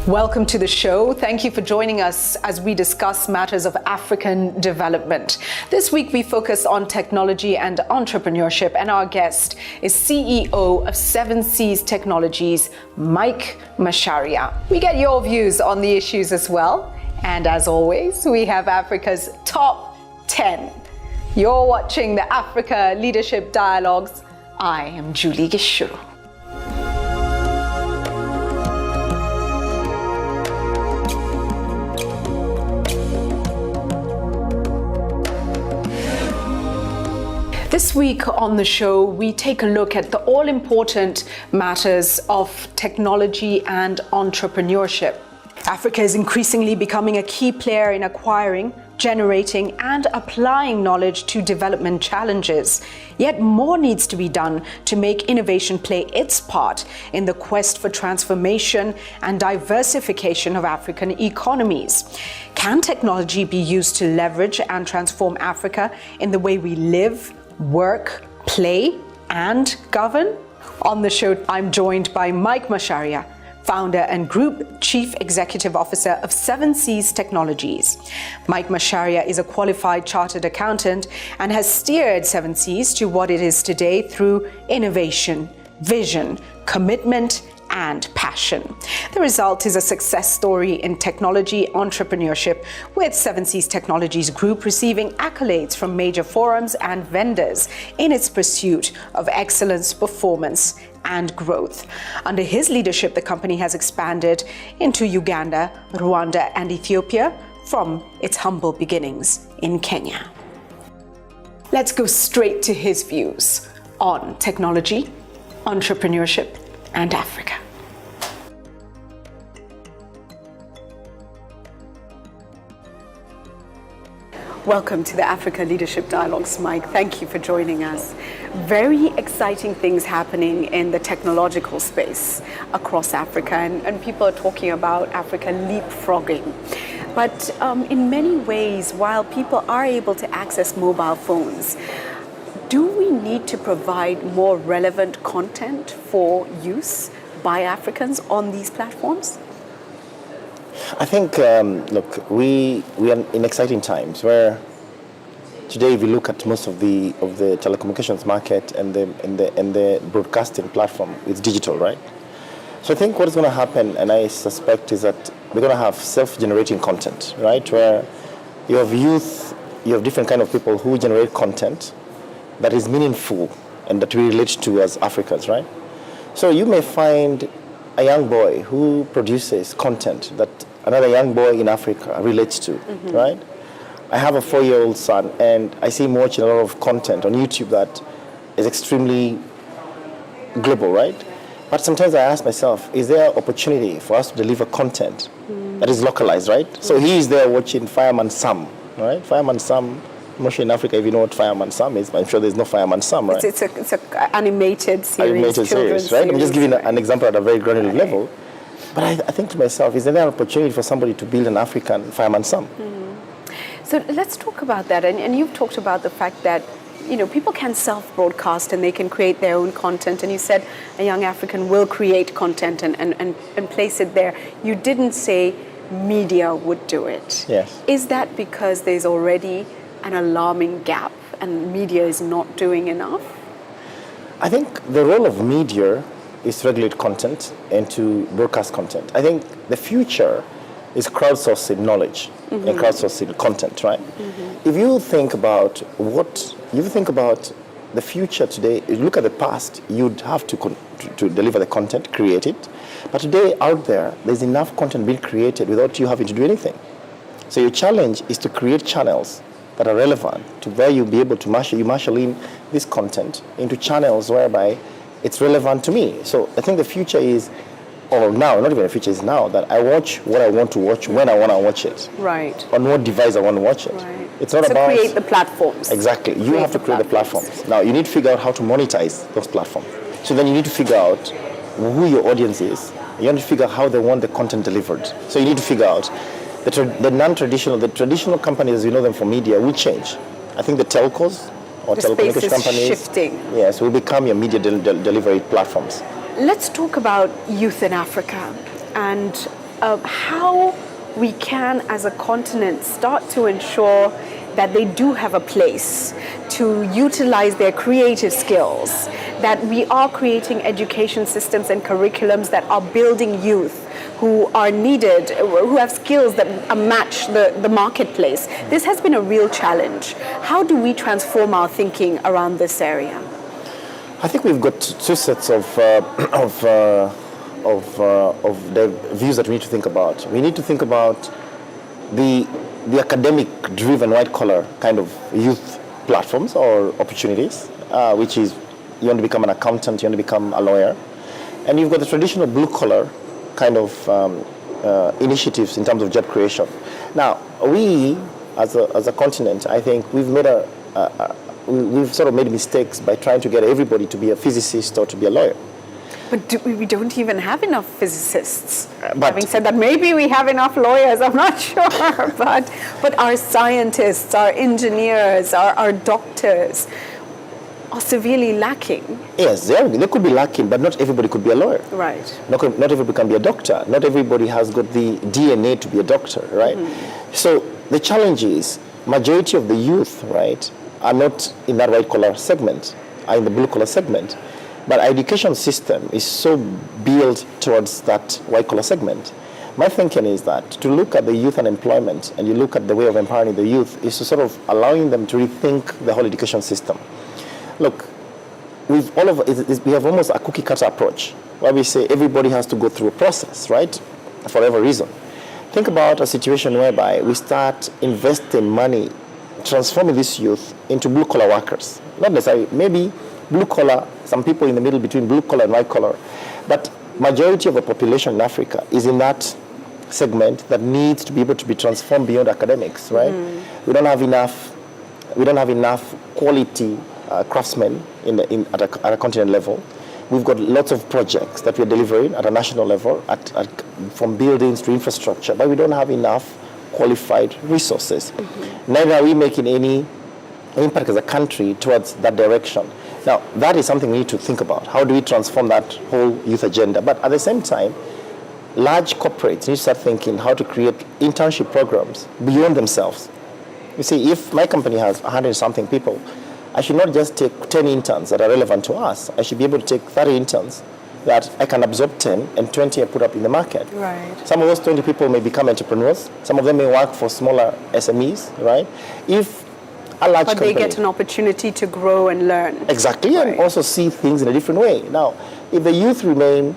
Welcome to the show. Thank you for joining us as we discuss matters of African development. This week we focus on technology and entrepreneurship, and our guest is CEO of 7 Seas Technologies, Mike Macharia. We get your views on the issues as well. And as always, we have Africa's top 10. You're watching the Africa Leadership Dialogues. I am Julie Gichuru. This week on the show, we take a look at the all-important matters of technology and entrepreneurship. Africa is increasingly becoming a key player in acquiring, generating, and applying knowledge to development challenges. Yet more needs to be done to make innovation play its part in the quest for transformation and diversification of African economies. Can technology be used to leverage and transform Africa in the way we live, work, play, and govern? On the show, I'm joined by Mike Macharia, founder and Group Chief Executive Officer of 7 Seas Technologies. Mike Macharia is a qualified chartered accountant and has steered 7 Seas to what it is today through innovation, vision, commitment, and passion. The result is a success story in technology entrepreneurship, with 7 Seas Technologies Group receiving accolades from major forums and vendors in its pursuit of excellence, performance, and growth. Under his leadership, the company has expanded into Uganda, Rwanda, and Ethiopia from its humble beginnings in Kenya. Let's go straight to his views on technology, entrepreneurship, and Africa. Welcome to the Africa Leadership Dialogues, Mike. Thank you for joining us. Very exciting things happening in the technological space across Africa, and people are talking about Africa leapfrogging. But in many ways, while people are able to access mobile phones, do we need to provide more relevant content for use by Africans on these platforms? I think, look, we are in exciting times where today, if you look at most of the telecommunications market and the broadcasting platform, it's digital, right? So I think what is going to happen, and I suspect, is that we're going to have self-generating content, right? Where you have youth, you have different kind of people who generate content that is meaningful and that we relate to as Africans, right? So you may find a young boy who produces content that another young boy in Africa relates to, right? I have a 4-year-old son, and I see him watching a lot of content on YouTube that is extremely global, right? But sometimes I ask myself, is there opportunity for us to deliver content that is localized, right? So he is there watching Fireman Sam, right? Fireman Sam, I'm not sure in Africa if you know what Fireman Sam is, but I'm sure there's no Fireman Sam, right? It's an animated series. Animated series, right? I'm just giving an example at a very granular level. But I think to myself, is there an opportunity for somebody to build an African Fireman Sam? So let's talk about that. And you've talked about the fact that, you know, people can self-broadcast and they can create their own content. And you said a young African will create content and place it there. You didn't say media would do it. Yes. Is that because there's already an alarming gap and media is not doing enough? I think the role of media is to regulate content and to broadcast content. I think the future is crowdsourcing knowledge and crowdsourcing content, right? If you think about the future today, if you look at the past, you'd have to deliver the content, create it. But today out there's enough content being created without you having to do anything. So your challenge is to create channels that are relevant to where you'll be able to marshal in this content into channels whereby it's relevant to me. So I think the future is, or now, not even the future, is now that I watch what I want to watch when I want to watch it. Right. On what device I want to watch it. Right. It's not about... create the platforms. Exactly. You have to create the platforms. Now, you need to figure out how to monetize those platforms. So then you need to figure out who your audience is. You need to figure out how they want the content delivered. So you need to figure out the traditional companies, as we know them for media, will change. I think the telcos or telecommunication companies shifting. Yes, will become your media delivery platforms. Let's talk about youth in Africa. And how we can, as a continent, start to ensure that they do have a place to utilize their creative skills, that we are creating education systems and curriculums that are building youth who are needed, who have skills that match the marketplace. This has been a real challenge. How do we transform our thinking around this area? I think we've got two sets of the views that we need to think about. We need to think about the academic-driven, white-collar kind of youth platforms or opportunities, which is you want to become an accountant, you want to become a lawyer, and you've got the traditional blue-collar kind of initiatives in terms of job creation. Now, we as a continent, I think we've made we've sort of made mistakes by trying to get everybody to be a physicist or to be a lawyer. But we don't even have enough physicists. Having said that, maybe we have enough lawyers, I'm not sure. But our scientists, our engineers, our doctors are severely lacking. Yes, they could be lacking, but not everybody could be a lawyer. Right. Not everybody can be a doctor. Not everybody has got the DNA to be a doctor, right? So the challenge is, majority of the youth, right, are not in that white-collar segment, are in the blue-collar segment. But our education system is so built towards that white-collar segment. My thinking is that to look at the youth unemployment and you look at the way of empowering the youth is to sort of allowing them to rethink the whole education system. Look, we have almost a cookie-cutter approach where we say everybody has to go through a process, right, for whatever reason. Think about a situation whereby we start investing money, transforming this youth into blue-collar workers. Not necessarily, maybe blue-collar, some people in the middle between blue-collar and white-collar, but majority of the population in Africa is in that segment that needs to be able to be transformed beyond academics, right? We don't have enough quality craftsmen at a continent level. We've got lots of projects that we're delivering at a national level, from buildings to infrastructure, but we don't have enough qualified resources. Neither are we making any impact as a country towards that direction. Now, that is something we need to think about. How do we transform that whole youth agenda? But at the same time, large corporates need to start thinking how to create internship programs beyond themselves. You see, if my company has 100-something people, I should not just take 10 interns that are relevant to us. I should be able to take 30 interns that I can absorb 10 and 20 I put up in the market. Right. Some of those 20 people may become entrepreneurs. Some of them may work for smaller SMEs, right? If a large company, they get an opportunity to grow and learn. Exactly, right. And also see things in a different way. Now, if the youth remain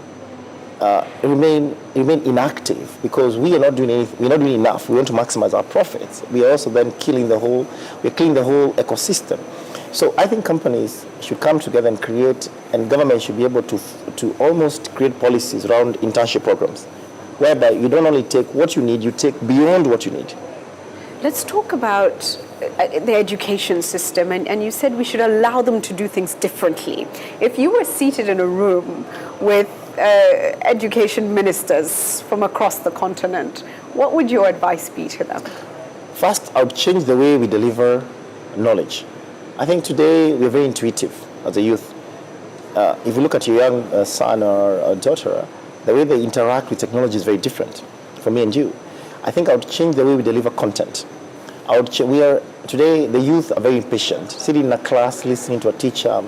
inactive because we are not doing anything, we're not doing enough. We want to maximize our profits. We are also then killing the whole ecosystem. So I think companies should come together and create, and government should be able to almost create policies around internship programs, whereby you don't only take what you need, you take beyond what you need. Let's talk about the education system, and you said we should allow them to do things differently. If you were seated in a room with education ministers from across the continent, what would your advice be to them? First, I would change the way we deliver knowledge. I think today we're very intuitive as a youth. If you look at your young son or daughter, the way they interact with technology is very different from me and you. I think I would change the way we deliver content. Today, the youth are very impatient. Sitting in a class, listening to a teacher,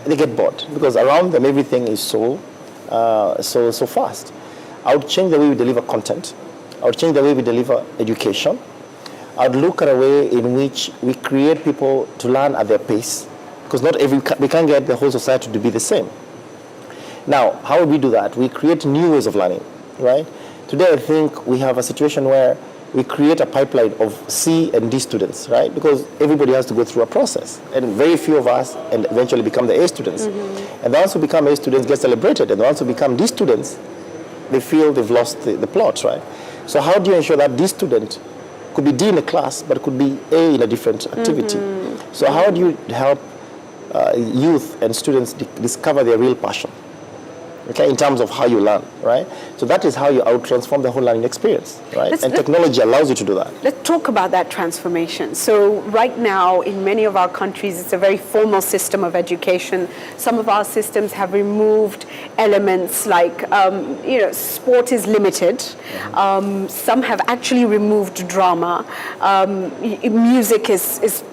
they get bored because around them everything is so fast. I would change the way we deliver content. I would change the way we deliver education. I would look at a way in which we create people to learn at their pace, because we can't get the whole society to be the same. Now, how would we do that? We create new ways of learning, right? Today, I think we have a situation where we create a pipeline of C and D students, right? Because everybody has to go through a process, and very few of us and eventually become the A students. And the ones who become A students get celebrated, and the ones who become D students, they feel they've lost the plot, right? So how do you ensure that D student could be D in a class, but could be A in a different activity? So how do you help youth and students discover their real passion? okay, in terms of how you learn, right? So that is how you out-transform the whole learning experience, right? And technology allows you to do that. Let's talk about that transformation. So right now, in many of our countries, it's a very formal system of education. Some of our systems have removed elements like, sport is limited. Some have actually removed drama. Music is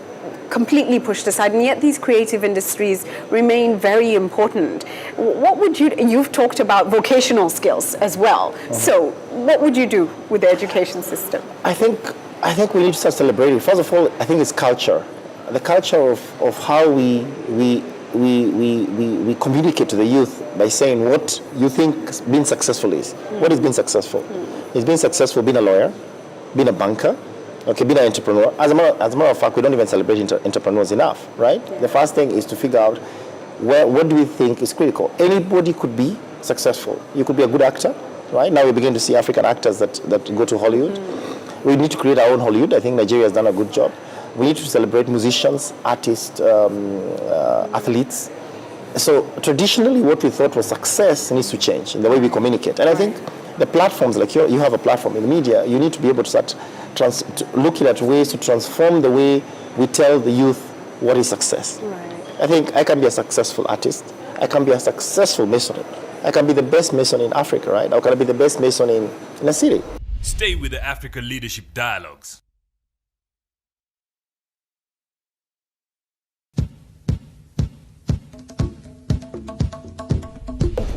completely pushed aside, and yet these creative industries remain very important. What would you've talked about vocational skills as well. So what would you do with the education system? I think we need to start celebrating. First of all, I think it's culture. The culture of how we communicate to the youth by saying what you think being successful is. What is being successful? Is being successful being a lawyer, being a banker, okay, being an entrepreneur. As a matter of fact, we don't even celebrate entrepreneurs enough, right? The first thing is to figure out what do we think is critical. Anybody could be successful. You could be a good actor, right? Now we begin to see African actors that go to Hollywood. We need to create our own Hollywood. I think Nigeria has done a good job. We need to celebrate musicians, artists, athletes. So traditionally, what we thought was success needs to change in the way we communicate. And I think the platforms, like you have a platform in the media, you need to be able to start looking at ways to transform the way we tell the youth what is success. Right. I think I can be a successful artist. I can be a successful mason. I can be the best mason in Africa, right? Or can I be the best mason in a city? Stay with the Africa Leadership Dialogues.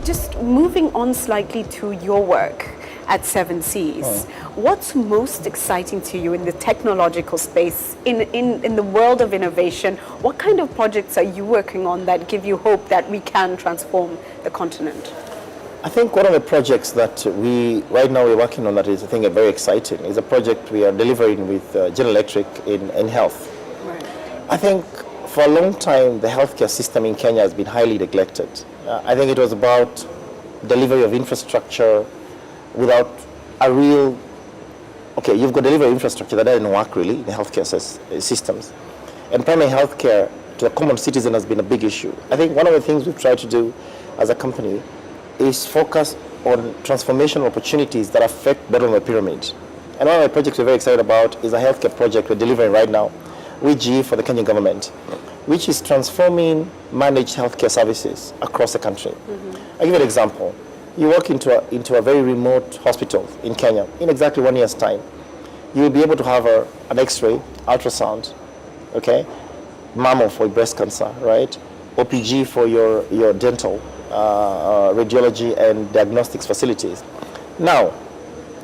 Just moving on slightly to your work at Seven Seas, what's most exciting to you in the technological space, in the world of innovation? What kind of projects are you working on that give you hope that we can transform the continent? I think one of the projects that right now we're working on that is, I think, very exciting, is a project we are delivering with General Electric in health. Right. I think for a long time, the healthcare system in Kenya has been highly neglected. I think it was about delivery of infrastructure without a real, okay, you've got delivery infrastructure that doesn't work really in the healthcare systems. And primary healthcare to a common citizen has been a big issue. I think one of the things we've tried to do as a company is focus on transformational opportunities that affect bottom of the pyramid. And one of the projects we're very excited about is a healthcare project we're delivering right now with GE for the Kenyan government, which is transforming managed healthcare services across the country. I'll give you an example. You walk into a very remote hospital in Kenya in exactly 1 year's time. You will be able to have an X-ray, ultrasound, okay, mammo for breast cancer, right, OPG for your dental, radiology and diagnostics facilities. Now,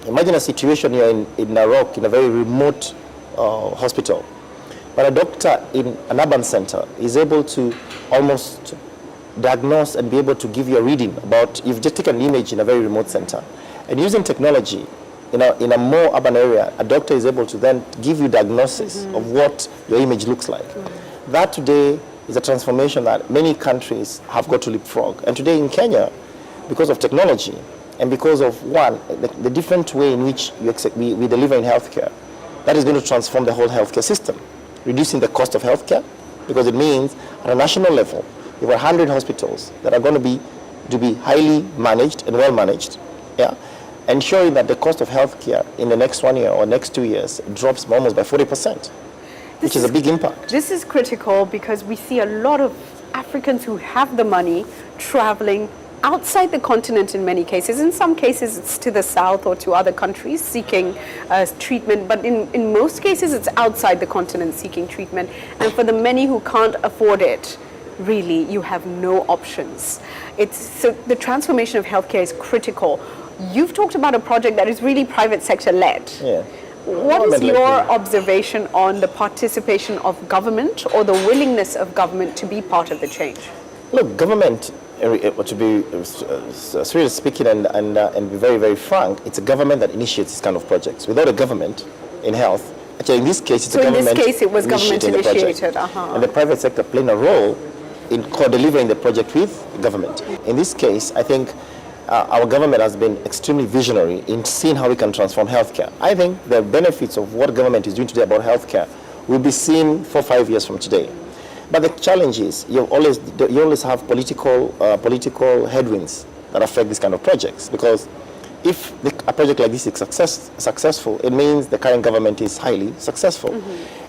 imagine a situation you're in Narok, in a very remote hospital, but a doctor in an urban center is able to almost diagnose and be able to give you a reading about, you've just taken an image in a very remote center. And using technology in a more urban area, a doctor is able to then give you diagnosis of what your image looks like. That today is a transformation that many countries have got to leapfrog. And today in Kenya, because of technology and because of the different way in which we deliver in healthcare, that is going to transform the whole healthcare system, reducing the cost of healthcare, because it means at a national level, there were 100 hospitals that are going to be highly managed and well managed, ensuring that the cost of healthcare in the next 1 year or next 2 years drops almost by 40%, which is a big impact. This is critical because we see a lot of Africans who have the money traveling outside the continent in many cases. In some cases, it's to the south or to other countries seeking treatment, but in most cases, it's outside the continent seeking treatment. And for the many who can't afford it, really, you have no options. So the transformation of healthcare is critical. You've talked about a project that is really private sector led. Yeah. What is your observation on the participation of government or the willingness of government to be part of the change? Look, government, to be seriously speaking and be very, very frank, it's a government that initiates this kind of projects. Without a government in health, actually in this case, it's a government. So in this case, it was government initiated. And the private sector playing a role in co-delivering the project with government. In this case, I think our government has been extremely visionary in seeing how we can transform healthcare. I think the benefits of what government is doing today about healthcare will be seen 4 or 5 years from today. But the challenge is you always have political headwinds that affect these kind of projects. Because if a project like this is successful, it means the current government is highly successful.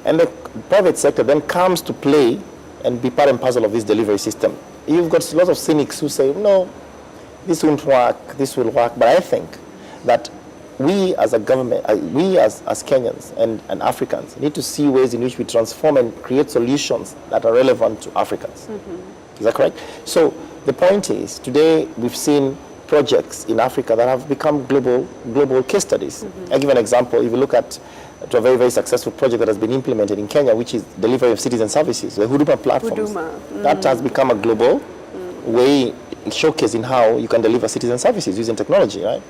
And the private sector then comes to play and be part and parcel of this delivery system. You've got lots of cynics who say, no, this won't work, this will work. But I think that we as a government, we as Kenyans and Africans need to see ways in which we transform and create solutions that are relevant to Africans. Is that correct? So the point is, today we've seen projects in Africa that have become global case studies. I'll give an example. If you look at a very, very successful project that has been implemented in Kenya, which is delivery of citizen services, the Huduma platforms. That has become a global way, showcasing how you can deliver citizen services using technology, right?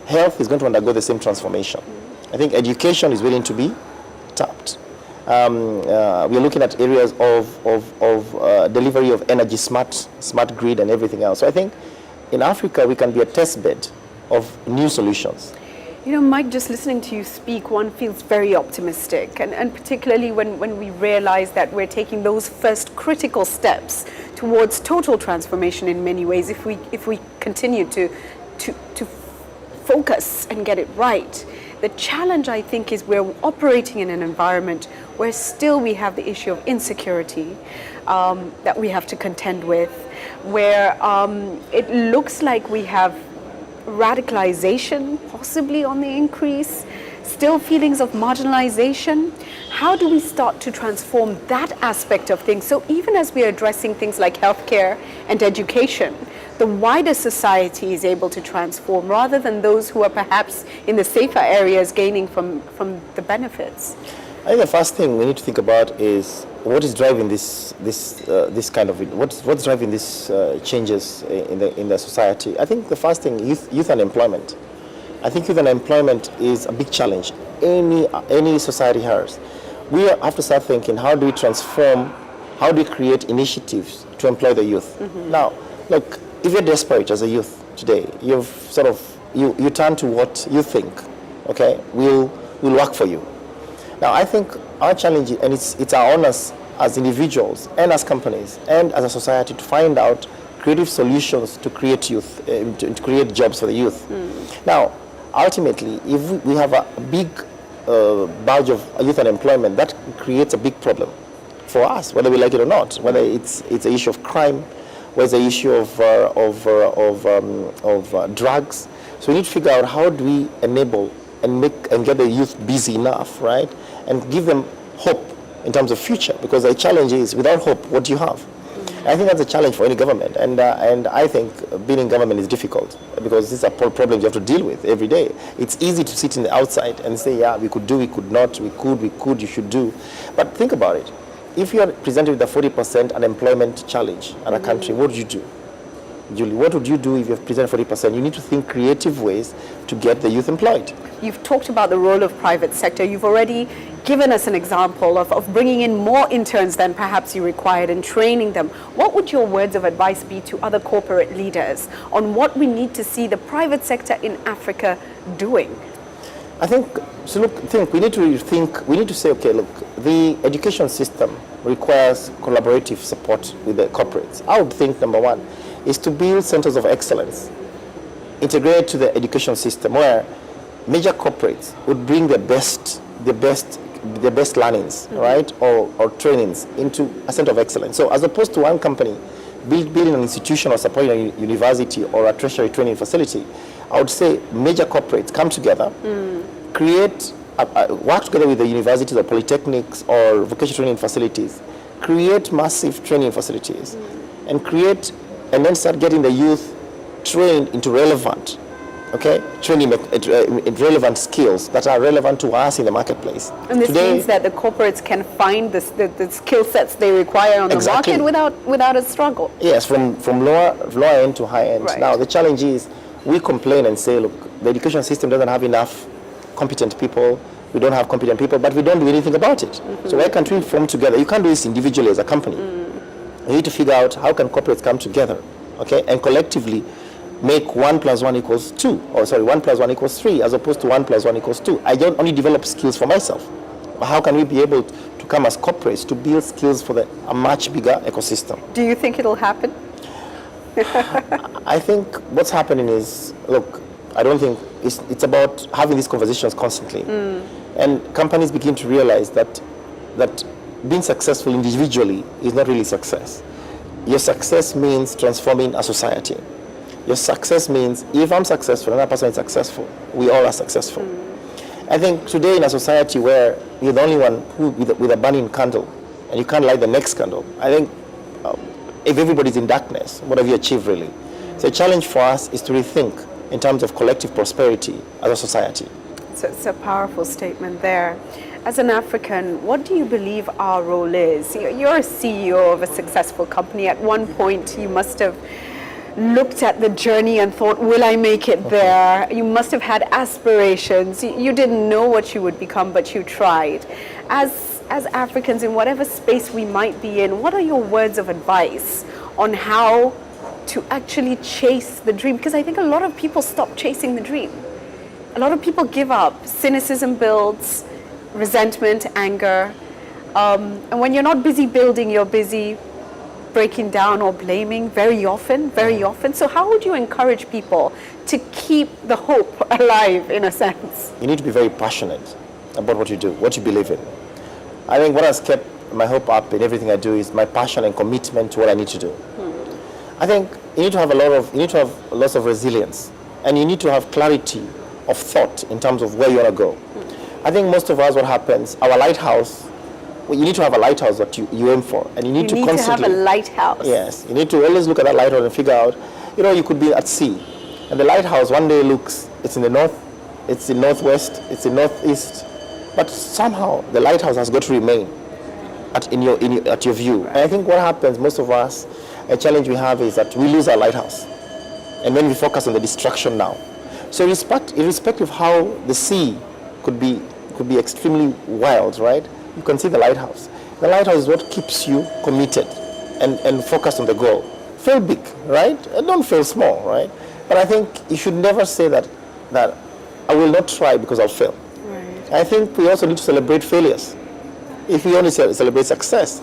Health is going to undergo the same transformation. I think education is willing to be tapped. We're looking at areas of delivery of energy, smart grid and everything else. So I think in Africa, we can be a test bed of new solutions. You know, Mike, just listening to you speak, one feels very optimistic, and particularly when we realize that we're taking those first critical steps towards total transformation in many ways, if we continue to focus and get it right. The challenge, I think, is we're operating in an environment where still we have the issue of insecurity that we have to contend with, where it looks like we have radicalization possibly on the increase, still feelings of marginalization. How do we start to transform that aspect of things? So even as we are addressing things like healthcare and education, the wider society is able to transform rather than those who are perhaps in the safer areas gaining from the benefits? I think the first thing we need to think about is what is driving this kind of what's driving these changes in the society. I think the first thing, youth unemployment. I think youth unemployment is a big challenge any society has. We have to start thinking, how do we transform, how do we create initiatives to employ the youth? Now, look, if you're desperate as a youth today, you turn to what you think, okay, will work for you. Now, I think our challenge, and it's our honors as individuals and as companies and as a society, to find out creative solutions to create youth, to create jobs for the youth. Now, ultimately, if we have a big bulge of youth unemployment, that creates a big problem for us, whether we like it or not. Whether it's an issue of crime, whether it's an issue of drugs. So we need to figure out, how do we enable and get the youth busy enough, right, and give them hope in terms of future, because the challenge is, without hope, what do you have? I think that's a challenge for any government, and I think being in government is difficult, because these are problems you have to deal with every day. It's easy to sit in the outside and say, yeah, we could do, we could not, we could, you should do. But think about it. If you are presented with a 40% unemployment challenge in a country, what would you do? Julie, what would you do if you have presented 40%? You need to think creative ways to get the youth employed. You've talked about the role of private sector. You've already given us an example of bringing in more interns than perhaps you required and training them. What would your words of advice be to other corporate leaders on what we need to see the private sector in Africa doing? I think, we need to say, okay, look, the education system requires collaborative support with the corporates. I would think, number one, is to build centers of excellence integrated to the education system, where major corporates would bring their best learnings, right, or trainings into a center of excellence. So as opposed to one company building an institution or supporting a university or a tertiary training facility, I would say major corporates come together, create, work together with the universities or polytechnics or vocational training facilities, create massive training facilities, and then start getting the youth trained into relevant, relevant skills that are relevant to us in the marketplace. And this means that the corporates can find the skill sets they require on the market without a struggle. Yes, from lower end to high end. Right. Now, the challenge is, we complain and say, look, the education system doesn't have enough competent people, we don't have competent people, but we don't do anything about it. So why can't we form together? You can't do this individually as a company. You need to figure out, how can corporates come together, okay, and collectively make 1 + 1 = 2, or 1 + 1 = 3, as opposed to 1 + 1 = 2. I don't only develop skills for myself, but how can we be able to come as corporates to build skills for a much bigger ecosystem? Do you think it'll happen? I think what's happening is, look, I don't think it's about having these conversations constantly. And companies begin to realize that being successful individually is not really success. Your success means transforming a society. Your success means if I'm successful, another person is successful. We all are successful. I think today in a society where you're the only one who with a burning candle and you can't light the next candle, I think if everybody's in darkness, what have you achieved really? So a challenge for us is to rethink in terms of collective prosperity as a society. So it's a powerful statement there. As an African, what do you believe our role is? You're a CEO of a successful company. At one point, you must have looked at the journey and thought, will I make it there? You must have had aspirations. You didn't know what you would become, but you tried. As Africans, in whatever space we might be in, what are your words of advice on how to actually chase the dream? Because I think a lot of people stop chasing the dream. A lot of people give up. Cynicism builds, resentment, anger. And when you're not busy building, you're busy breaking down or blaming very often. So how would you encourage people to keep the hope alive, in a sense? You need to be very passionate about what you do, what you believe in. I think what has kept my hope up in everything I do is my passion and commitment to what I need to do. I think you need to have lots of resilience, and you need to have clarity of thought in terms of where you want to go. I think most of us, what happens, our lighthouse, well, you need to have a lighthouse that you aim for, and you need to constantly have a lighthouse. Yes, you need to always look at that lighthouse and figure out, you could be at sea, and the lighthouse one day looks, it's in the north, it's in northwest, it's in northeast, but somehow the lighthouse has got to remain at your view. And I think what happens, most of us, a challenge we have is that we lose our lighthouse, and when we focus on the distraction now. So irrespective of how the sea could be extremely wild, right? You can see the lighthouse. The lighthouse is what keeps you committed and focused on the goal. Fail big, right? And don't fail small, right? But I think you should never say that I will not try because I'll fail. Right. I think we also need to celebrate failures. If we only celebrate success,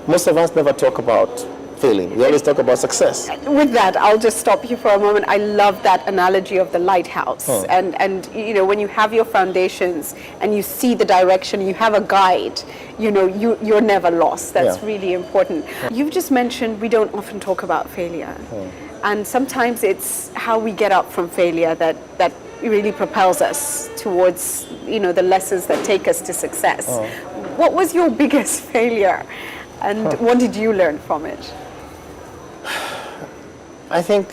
most of us never talk about failing. We always talk about success. With that, I'll just stop you for a moment. I love that analogy of the lighthouse. And when you have your foundations and you see the direction, you have a guide, you're never lost. That's really important. You've just mentioned we don't often talk about failure. And sometimes it's how we get up from failure that really propels us towards, the lessons that take us to success. What was your biggest failure? And what did you learn from it? I think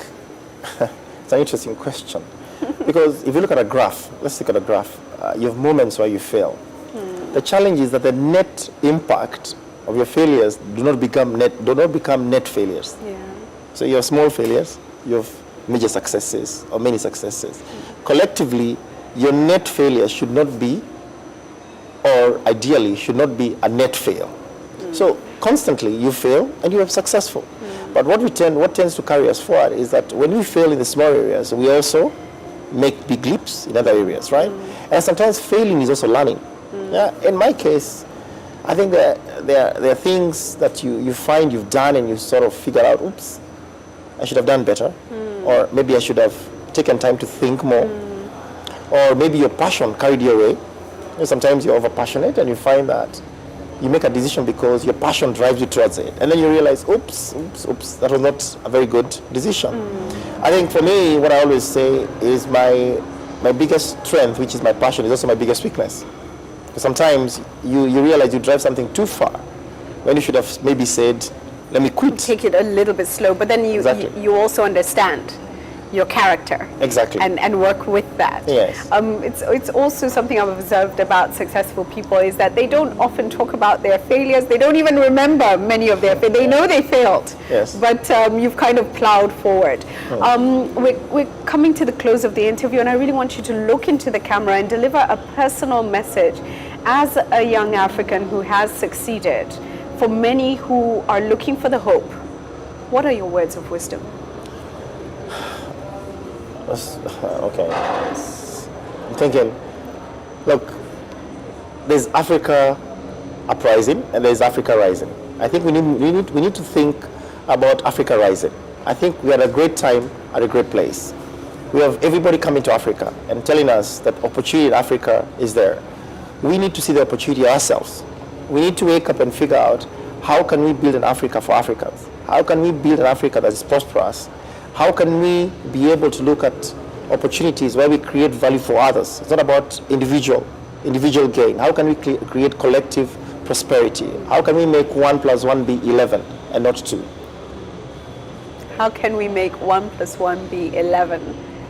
it's an interesting question. Because if you look at a graph, let's look at a graph, you have moments where you fail. The challenge is that the net impact of your failures do not become net failures. So you have small failures, you have major successes or many successes. Collectively, your net failure should not be, or ideally should not be, a net fail. So constantly you fail and you are successful. But what tends to carry us forward is that when we fail in the small areas, we also make big leaps in other areas, right? And sometimes failing is also learning. In my case, I think there are things that you find you've done and you sort of figure out, oops, I should have done better, or maybe I should have taken time to think more, or maybe your passion carried you away. Sometimes you're over-passionate and you find that you make a decision because your passion drives you towards it. And then you realize, oops, that was not a very good decision. I think for me, what I always say is my biggest strength, which is my passion, is also my biggest weakness. Because sometimes you realize you drive something too far when you should have maybe said, let me quit. Take it a little bit slow, but then you also understand your character. Exactly. And work with that. Yes. It's also something I've observed about successful people is that they don't often talk about their failures. They don't even remember many of their failures. They know they failed. Yes. But you've kind of plowed forward. We're coming to the close of the interview, and I really want you to look into the camera and deliver a personal message as a young African who has succeeded. For many who are looking for the hope, what are your words of wisdom? Okay. I'm thinking, look, there's Africa uprising and there's Africa rising. I think we need to think about Africa rising. I think we're at a great time, at a great place. We have everybody coming to Africa and telling us that opportunity in Africa is there. We need to see the opportunity ourselves. We need to wake up and figure out, how can we build an Africa for Africans? How can we build an Africa that is prosperous? How can we be able to look at opportunities where we create value for others? It's not about individual gain. How can we create collective prosperity? How can we make 1 + 1 be 11 and not 2? How can we make 1 + 1 be 11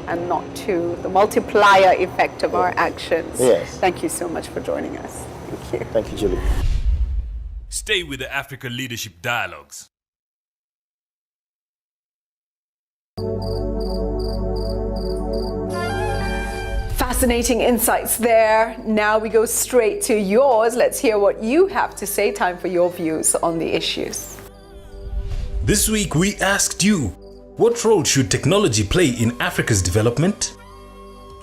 and not 2? The multiplier effect of our actions. Yes. Thank you so much for joining us. Thank you. Thank you, Julie. Stay with the Africa Leadership Dialogues. Fascinating insights there. Now we go straight to yours. Let's hear what you have to say. Time for your views on the issues. This week we asked you, what role should technology play in Africa's development?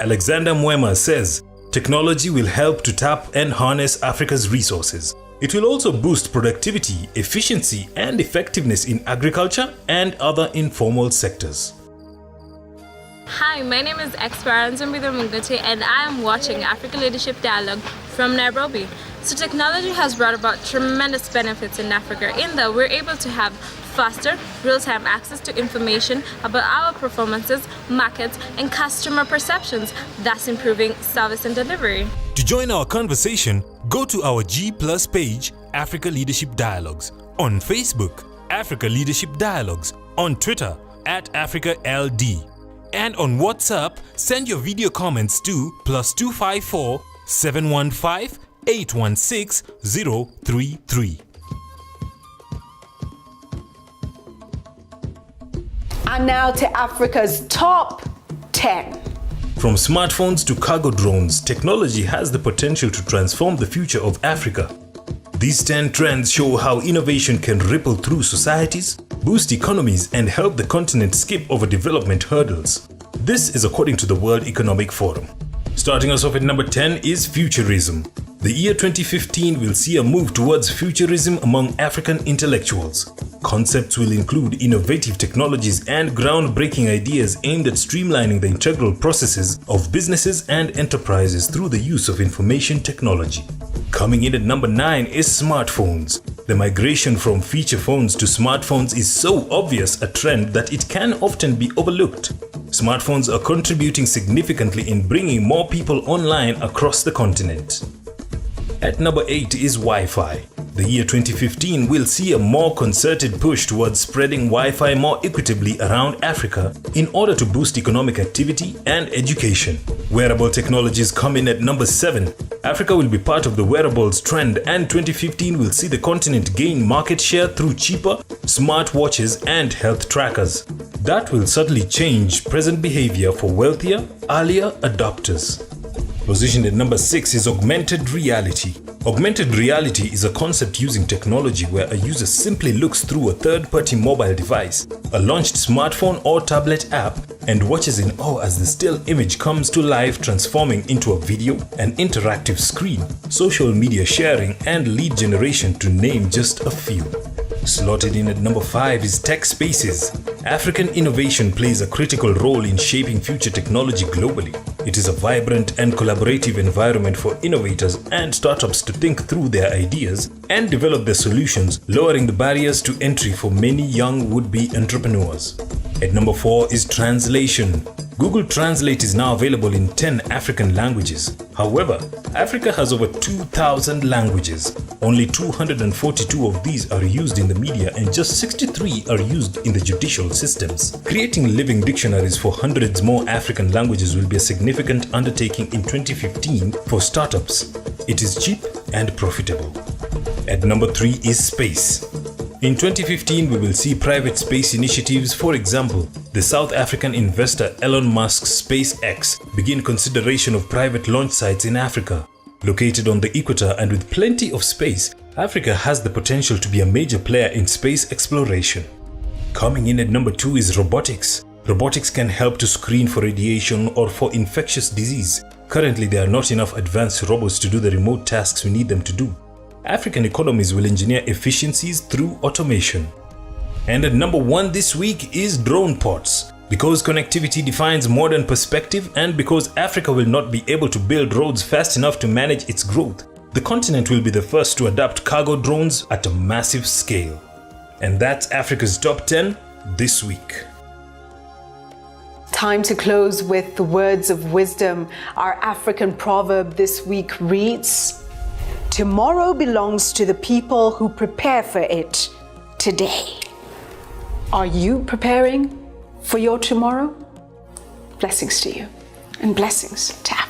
Alexander Mwema says, technology will help to tap and harness Africa's resources. It will also boost productivity, efficiency, and effectiveness in agriculture and other informal sectors. Hi, my name is Esperanza Mbidamungate and I am watching Africa Leadership Dialogue from Nairobi. So technology has brought about tremendous benefits in Africa in that we're able to have faster, real-time access to information about our performances, markets, and customer perceptions, thus improving service and delivery. To join our conversation, go to our G+ page, Africa Leadership Dialogues, on Facebook, Africa Leadership Dialogues, on Twitter, @AfricaLD, and on WhatsApp, send your video comments to +254 715 816 033. And now to Africa's top 10. From smartphones to cargo drones, technology has the potential to transform the future of Africa. These 10 trends show how innovation can ripple through societies, boost economies, and help the continent skip over development hurdles. This is according to the World Economic Forum. Starting us off at number 10 is futurism. The year 2015 will see a move towards futurism among African intellectuals. Concepts will include innovative technologies and groundbreaking ideas aimed at streamlining the integral processes of businesses and enterprises through the use of information technology. Coming in at number 9 is smartphones. The migration from feature phones to smartphones is so obvious a trend that it can often be overlooked. Smartphones are contributing significantly in bringing more people online across the continent. At number 8 is Wi-Fi. The year 2015 will see a more concerted push towards spreading Wi-Fi more equitably around Africa in order to boost economic activity and education. Wearable technologies come in at number 7. Africa will be part of the wearables trend, and 2015 will see the continent gain market share through cheaper smartwatches and health trackers. That will subtly change present behavior for wealthier, earlier adopters. Positioned at number 6 is augmented reality. Augmented reality is a concept using technology where a user simply looks through a third-party mobile device, a launched smartphone or tablet app, and watches in awe as the still image comes to life, transforming into a video, an interactive screen, social media sharing, and lead generation, to name just a few. Slotted in at number 5 is tech spaces. African innovation plays a critical role in shaping future technology globally. It is a vibrant and collaborative environment for innovators and startups to think through their ideas and develop their solutions, lowering the barriers to entry for many young would-be entrepreneurs. At number 4 is translation. Google Translate is now available in 10 African languages. However, Africa has over 2,000 languages. Only 242 of these are used in the media and just 63 are used in the judicial systems. Creating living dictionaries for hundreds more African languages will be a significant undertaking in 2015 for startups. It is cheap and profitable. At number 3 is space. In 2015, we will see private space initiatives. For example, the South African investor Elon Musk's SpaceX begin consideration of private launch sites in Africa. Located on the equator and with plenty of space, Africa has the potential to be a major player in space exploration. Coming in at number 2 is robotics. Robotics can help to screen for radiation or for infectious disease. Currently, there are not enough advanced robots to do the remote tasks we need them to do. African economies will engineer efficiencies through automation. And at number 1 this week is drone ports. Because connectivity defines modern perspective and because Africa will not be able to build roads fast enough to manage its growth, the continent will be the first to adopt cargo drones at a massive scale. And that's Africa's Top 10 this week. Time to close with the words of wisdom. Our African proverb this week reads, "Tomorrow belongs to the people who prepare for it today." Are you preparing for your tomorrow? Blessings to you and blessings to Africa.